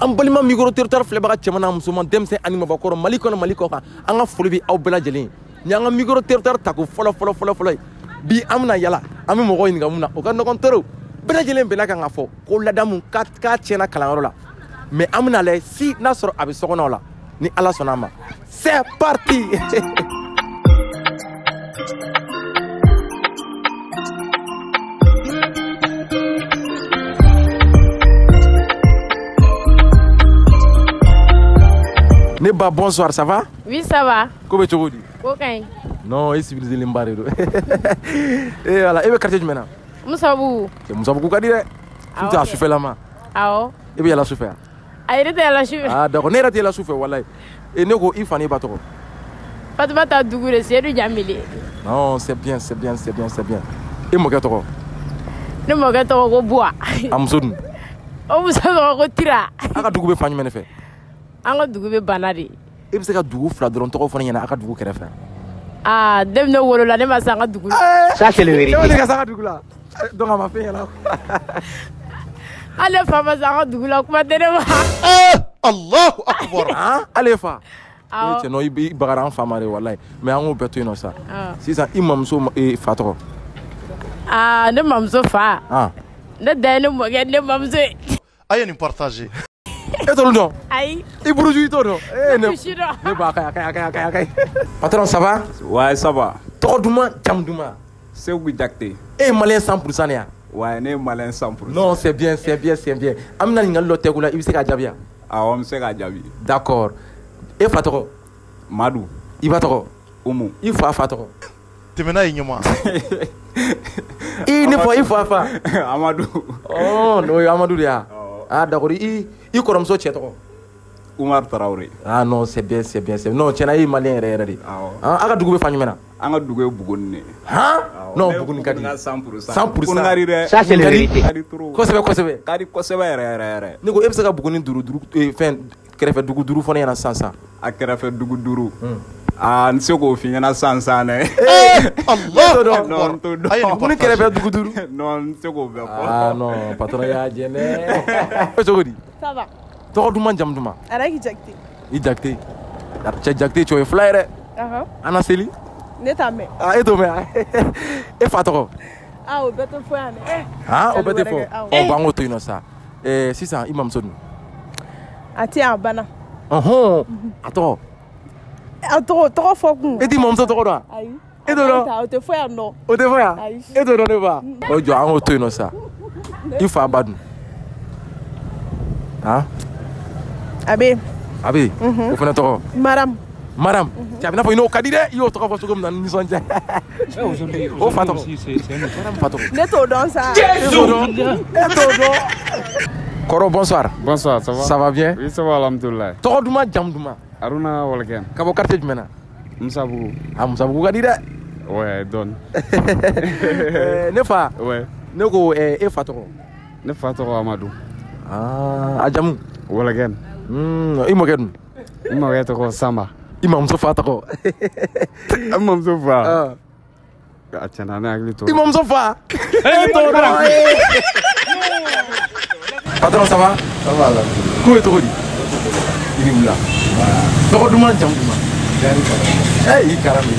an balima micro territoire filɛbaga cɛman n'a musoman denmisɛn ani mabɔkɔrɔ Mali kɔnɔ Mali kɔ kan an ka foli bɛ aw bɛɛ lajɛlen ni an ka micro territoire tako fɔlɔ ye bi an bɛna yala an bɛ mɔgɔw ɲininka mun na o ka nɔgɔn trop bɛɛ lajɛlen bɛnna kan ka fɔ ko ladamu k'a tiɲɛna kalanyɔrɔ la mais an bɛna lajɛ si n'a sɔrɔ a bɛ sokɔnɔw la ni Ala sɔnna a ma c'est parti. Neba, bonsoir, ça va? Oui, ça va. Comment tu vas? Ok. Non, il civilisé l'imbaré. Et voilà, et le quartier du Mena? Moussabou. C'est Moussabou qui a dit, tu as souffert la main. Ah, et bien, elle a souffert. Ah, il était à la chute. Ah, d'accord, elle a souffert, voilà. Et nous, il faut aller battre. Fatma ta dougoure, c'est du Jamili. Non, c'est bien. Et mon gars, ne mon gars, tu bois. Amsoun. Oh, vous savez, retira. Aka dougoube fanny menefe. Anga dougoube banari. Et puis c'est que dougoube fla dron toko fani yana aka dougoube kerefa. Ah, dem no wolo la dem asanga dougoube. Ça c'est le vérité. C'est ça dougoube là. Donc on m'a fait là. Allez femme asanga dougoube là kuma derema. Allahu akbar. Hein? Allez fa. Ah. Tu no ibi bagara famare wallahi. Mais on peut tout ça. Si ça imam so e fatoro. Ah, ne mamso fa. Ah. Ne dane mo gen ne mamso. Aïe, nous partager. Et toi, non? Aïe. Et pour aujourd'hui, toi, non? Eh, non. Patron, ça va? Ouais, ça va. Trop douma, jam douma. C'est où d'acté? Eh, malin 100% ya. Ouais, né malin 100%. Non, c'est bien. Amna ningal lote kula, il sait jabia. Ah, on sait jabi. D'accord. Et Fatoro? Madou. Il va trop. Oumou. Il faut Fatoro. Tu m'as dit moi. Il faut Amadou. Oh, non, Amadou ya. Ah, d'accord. Il comme ça tchetro. Oumar Traoré. Ah non, c'est bien. Non, tu n'as malien réré. Ah, aga dougoube fanny mena. Anga dougoube bougonne. Hein? Non, bougonne kadi. 100%. 100%. Ça c'est le vérité. Quoi c'est? Kadi kosebe rere. Nego ebse ka bougonne duru fin kerefe duru fone yana sansa. A kerefe duru. Ah, nsoko fi yana sansa ne. Allah. Non, to do. Bougonne kerefe duru. Non, nsoko be ko. Ah non, patron ya jene. Ça va. Toko duma jam duma. Araki jakti. I jakti. Da che jakti cho e flyer. Ana seli. Neta me. Ah, et to me. E fatoko. Ah, o beto foi ane. Ah, o beto fo. O bango to inosa. Si ça imam sonu. Ati abana. Attends. Trop fort. Et dis mon so toko da. Aïe. Et to no. O te foi ano. O te foi. Et to no ne ba. O jo an o to inosa. Il faut abadou. Hein? Abi. O fana toko. Madame. Tu as bien fait une occasion. Il y a autre chose comme dans une maison. Oh, Fatou. Madame Fatou. Neto dans ça. Koro, bonsoir. Bonsoir, ça va? Ça va bien? Oui, ça va, alhamdoulilah. Toko Douma, Jam Douma. Aruna Walken. Kabo quartier du Mena. Moussabou. Ah, Moussabou Gadida. Ouais, donne. Nefa. Ouais. Nego e Fatou. Ne Fatou Amadou. Ah, Adjamou. Walken. Imogen. Imogen ko Samba. Imam Sofa tako. Imam Sofa. Achana na agli to. Imam Sofa. Patron, ça va? Ça va là. Comment est-ce que tu es là? Toko Douma, Jam Douma. Eh, Karame.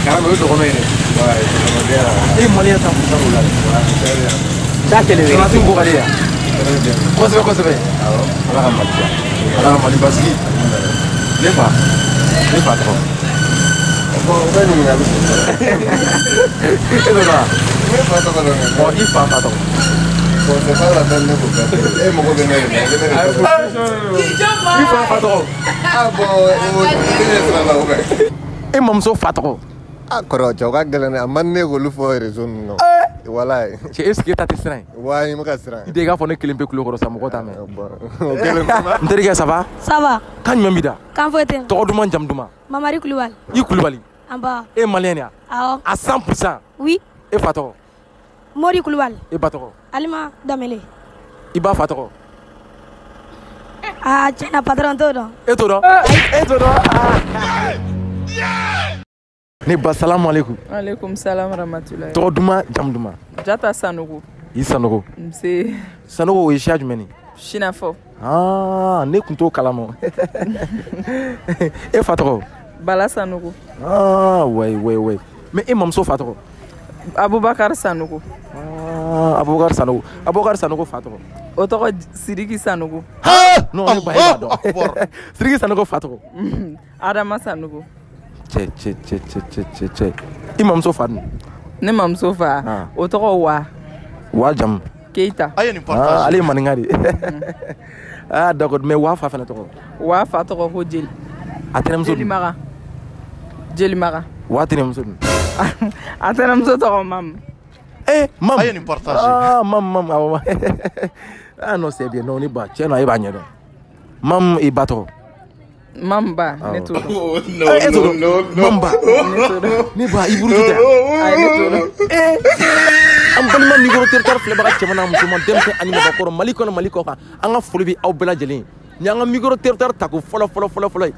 Karame, tu connais. Ouais, et Malien 100% là. Ça c'est le vérité. Tu vas dire. Quoi c'est? Alors, Mali Baski. Les patrons. Bon, il faut patron. C'est pas la peine de couper. Et mon gouverneur. Il faut patron. Ah bon, et mon so patron. Ah, correct. Tu vas gagner un mané ou le foyer raison. Voilà. C'est ce qui est attirant. Ouais, il me casse. Il dégage pour ne qu'il peut couleur ça me coûte mais. Ok. Ça va? Ça va. Quand même bida. Quand vous êtes? Toko Douma Jam Douma. Mamari Koulibaly. I Koulibaly. En bas. Et Malien. Ah. À 100%. Oui. Et Fatoro. Mori Koulibaly. Et Batoro. Alima Damele. Iba Fatoro. Ah, tiens, patron todo. Et toi? Ne ba salam alaikum. Alaikum salam rahmatullah. Toko Douma Jam Douma. Jata Sanogo. I Sanogo. C'est Sanogo o Isha jumeni. Shinafo. Ah, ne kun t'o kalama. E fa tɔgɔ? Bala Sanogo. Ah, ouais. Mais e mamuso fa tɔgɔ? Abubakar Sanogo. Ah, Abubakar Sanogo. Abubakar Sanogo fa tɔgɔ? O tɔgɔ Sidiki Sanogo. Non, ne ba e b'a dɔn. Sidiki Sanogo fa tɔgɔ? Adama Sanogo. Cɛ. I mamuso fa dun? Ne mamuso fa. O tɔgɔ Wa. Wa jamu? Keita. A ye nin partage. Ale ye maninka de. Ah, d'accord, mais Wa fa fɛnɛ tɔgɔ? Wa fa tɔgɔ ko Jeli. A tɛnɛmuso dun? Jeli Maga. Wa tɛnɛmuso dun? A tɛnɛmuso tɔgɔ Mam. Mam. A ye nin partage. Ah, Mam. Ah non, c'est bien. Non, ni ba. Tiens, non, e b'a ɲɛ dɔn. Mam i ba tɔgɔ? Mam ba, ne t'o dɔn. No. Mam ba. Ne ba i buruju tɛ? Ayi, ne t'o dɔn. An balima micro territoire filɛbaga cɛman n'a musoman denmisɛn ani mabɔkɔrɔ Mali kɔnɔ Mali kɔ kan an ka foli bɛ aw bɛɛ lajɛlen ye. Ni y'an ka micro territoire tako fɔlɔ ye.